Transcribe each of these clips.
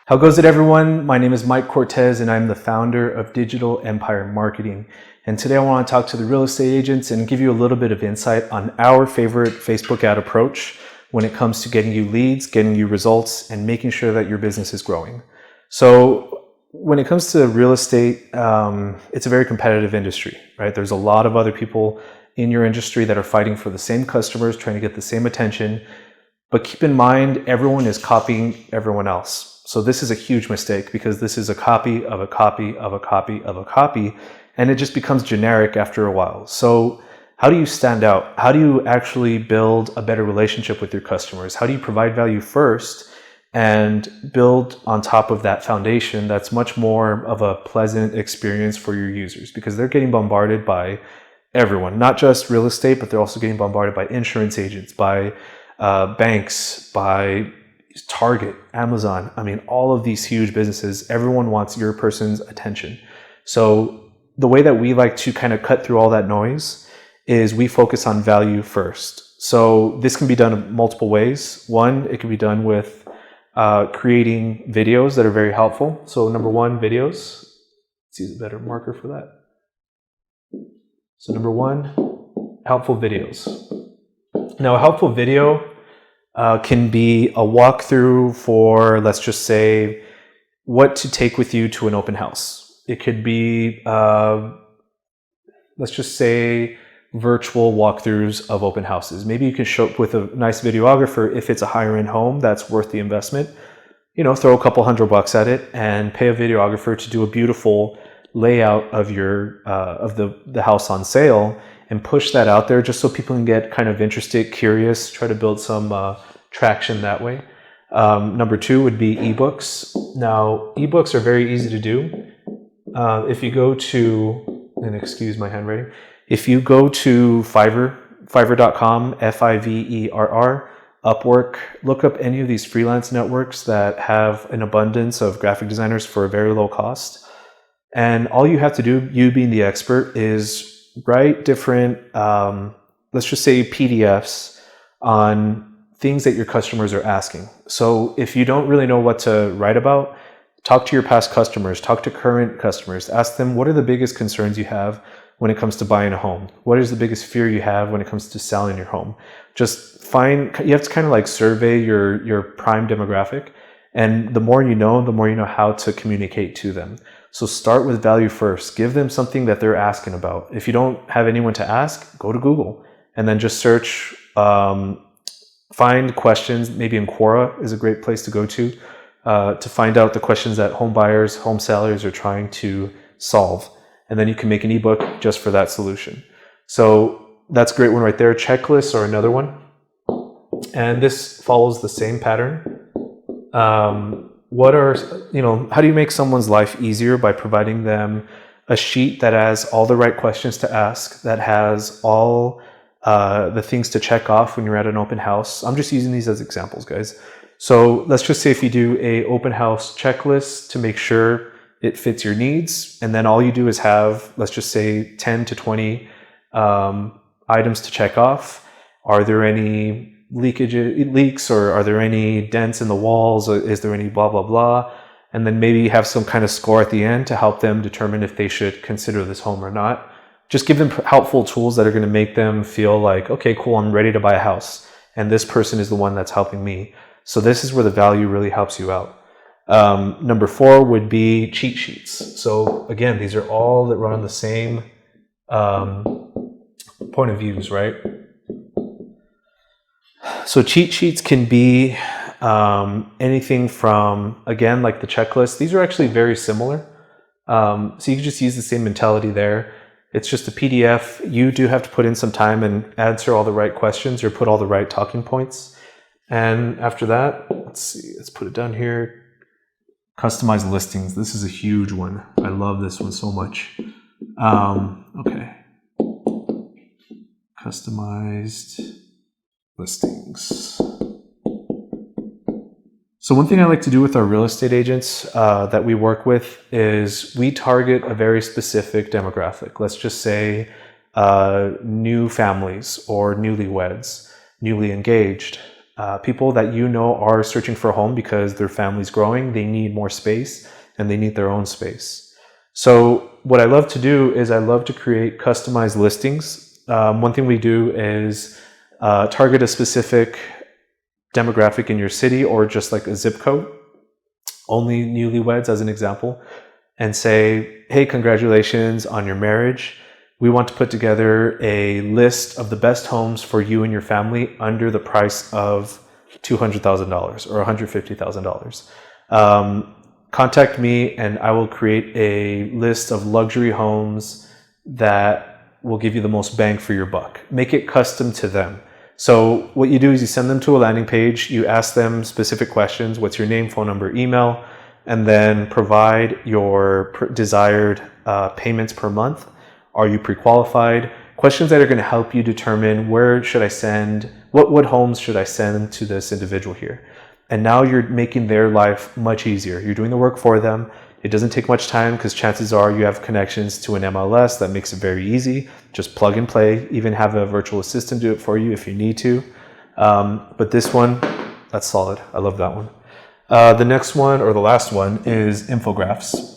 How goes it, everyone? My name is Mike Cortez and I'm the founder of Digital Empire Marketing. And today I want to talk to the real estate agents and give you a little bit of insight on our favorite Facebook ad approach when it comes to getting you leads, getting you results, and making sure that your business is growing. So when it comes to real estate, it's a very competitive industry, right? There's a lot of other people in your industry that are fighting for the same customers, trying to get the same attention. But keep in mind, everyone is copying everyone else. So this is a huge mistake because this is a copy of a copy of a copy of a copy, and it just becomes generic after a while. So how do you stand out? How do you actually build a better relationship with your customers? How do you provide value first and build on top of that foundation that's much more of a pleasant experience for your users? Because they're getting bombarded by everyone, not just real estate, but they're also getting bombarded by insurance agents, by banks, by Target, Amazon. I mean, all of these huge businesses, everyone wants your person's attention. So the way that we like to kind of cut through all that noise is we focus on value first. So this can be done in multiple ways. One, it can be done with creating videos that are very helpful. So number one, videos. Let's use a better marker for that. So number one, helpful videos. Now, a helpful video can be a walkthrough for, let's just say, what to take with you to an open house. It could be, let's just say, virtual walkthroughs of open houses. Maybe you can show up with a nice videographer if it's a higher end home that's worth the investment. You know, throw a couple $100 at it and pay a videographer to do a beautiful layout of your of the house on sale, and push that out there just so people can get kind of interested, curious, try to build some traction that way. Number two would be ebooks. Now, ebooks are very easy to do. If you go to, and excuse my handwriting, if you go to Fiverr.com, Fiverr, Upwork, look up any of these freelance networks that have an abundance of graphic designers for a very low cost. And all you have to do, you being the expert, is write different, let's just say PDFs on things that your customers are asking. So if you don't really know what to write about, talk to your past customers, talk to current customers, ask them what are the biggest concerns you have when it comes to buying a home? What is the biggest fear you have when it comes to selling your home? Just you have to kind of like survey your prime demographic. And the more you know how to communicate to them. So start with value first. Give them something that they're asking about. If you don't have anyone to ask, go to Google and then just search, find questions. Maybe in Quora is a great place to go to find out the questions that home buyers, home sellers are trying to solve. And then you can make an ebook just for that solution. So that's a great one right there. Checklists are another one. And this follows the same pattern. How do you make someone's life easier by providing them a sheet that has all the right questions to ask, that has all the things to check off when you're at an open house? I'm just using these as examples, guys. So let's just say if you do a open house checklist to make sure it fits your needs, and then all you do is have, let's just say 10 to 20 items to check off. Are there any leaks, or are there any dents in the walls, or is there any blah blah blah? And then maybe have some kind of score at the end to help them determine if they should consider this home or not. Just give them helpful tools that are going to make them feel like, okay, cool, I'm ready to buy a house, and this person is the one that's helping me. So this is where the value really helps you out. Number four would be cheat sheets. So again, these are all that run on the same point of views, right? So cheat sheets can be anything from, again, like the checklist. These are actually very similar. So you can just use the same mentality there. It's just a PDF. You do have to put in some time and answer all the right questions or put all the right talking points. And after that, let's see, let's put it down here. Customized listings. This is a huge one. I love this one so much. Okay. Customized listings. So one thing I like to do with our real estate agents that we work with is we target a very specific demographic. Let's just say new families or newlyweds, newly engaged, people that you know are searching for a home because their family's growing, they need more space, and they need their own space. So what I love to do is I love to create customized listings. One thing we do is target a specific demographic in your city, or just like a zip code, only newlyweds as an example, and say, hey, congratulations on your marriage. We want to put together a list of the best homes for you and your family under the price of $200,000 or $150,000. Contact me and I will create a list of luxury homes that will give you the most bang for your buck. Make it custom to them. So what you do is you send them to a landing page, you ask them specific questions, what's your name, phone number, email, and then provide your desired payments per month. Are you pre-qualified? Questions that are going to help you determine where should I send, what homes should I send to this individual here. And now you're making their life much easier. You're doing the work for them. It doesn't take much time because chances are you have connections to an MLS that makes it very easy. Just plug and play, even have a virtual assistant do it for you if you need to. But this one, that's solid. I love that one. The next one, or the last one, is infographics.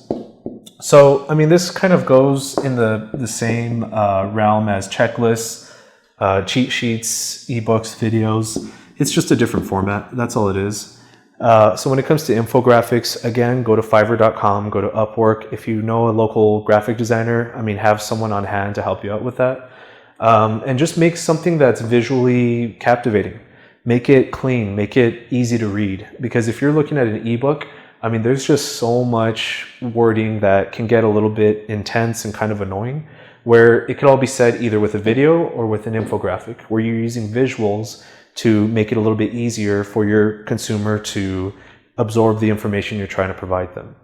So, I mean, this kind of goes in the same realm as checklists, cheat sheets, ebooks, videos. It's just a different format. That's all it is. So when it comes to infographics, again, go to Fiverr.com, go to Upwork. If you know a local graphic designer, I mean, have someone on hand to help you out with that. And just make something that's visually captivating. Make it clean, make it easy to read. Because if you're looking at an ebook, I mean, there's just so much wording that can get a little bit intense and kind of annoying, where it could all be said either with a video or with an infographic, where you're using visuals to make it a little bit easier for your consumer to absorb the information you're trying to provide them.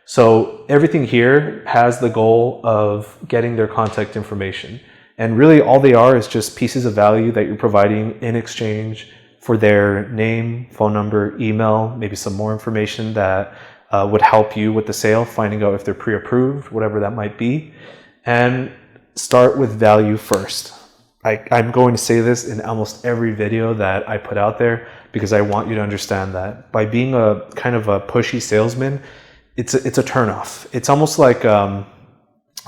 So everything here has the goal of getting their contact information. And really all they are is just pieces of value that you're providing in exchange for their name, phone number, email, maybe some more information that would help you with the sale, finding out if they're pre-approved, whatever that might be. And start with value first. I'm going to say this in almost every video that I put out there because I want you to understand that by being a kind of a pushy salesman, it's a turnoff. It's almost like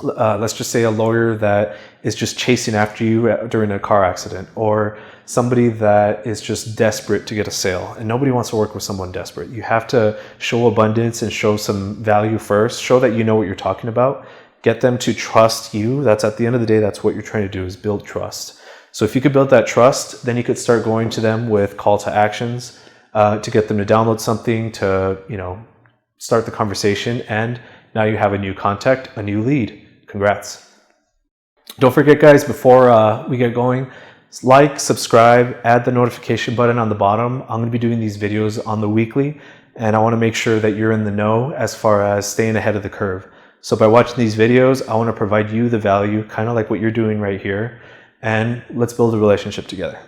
let's just say a lawyer that is just chasing after you during a car accident, or somebody that is just desperate to get a sale, and nobody wants to work with someone desperate. You have to show abundance and show some value first. Show that you know what you're talking about. Get them to trust you. That's at the end of the day, that's what you're trying to do, is build trust. So if you could build that trust, then you could start going to them with call to actions to get them to download something, to start the conversation, and now you have a new contact, a new lead. Congrats. Don't forget, guys, before we get going, like, subscribe, add the notification button on the bottom. I'm going to be doing these videos on the weekly, and I want to make sure that you're in the know as far as staying ahead of the curve. So by watching these videos, I want to provide you the value, kind of like what you're doing right here, and let's build a relationship together.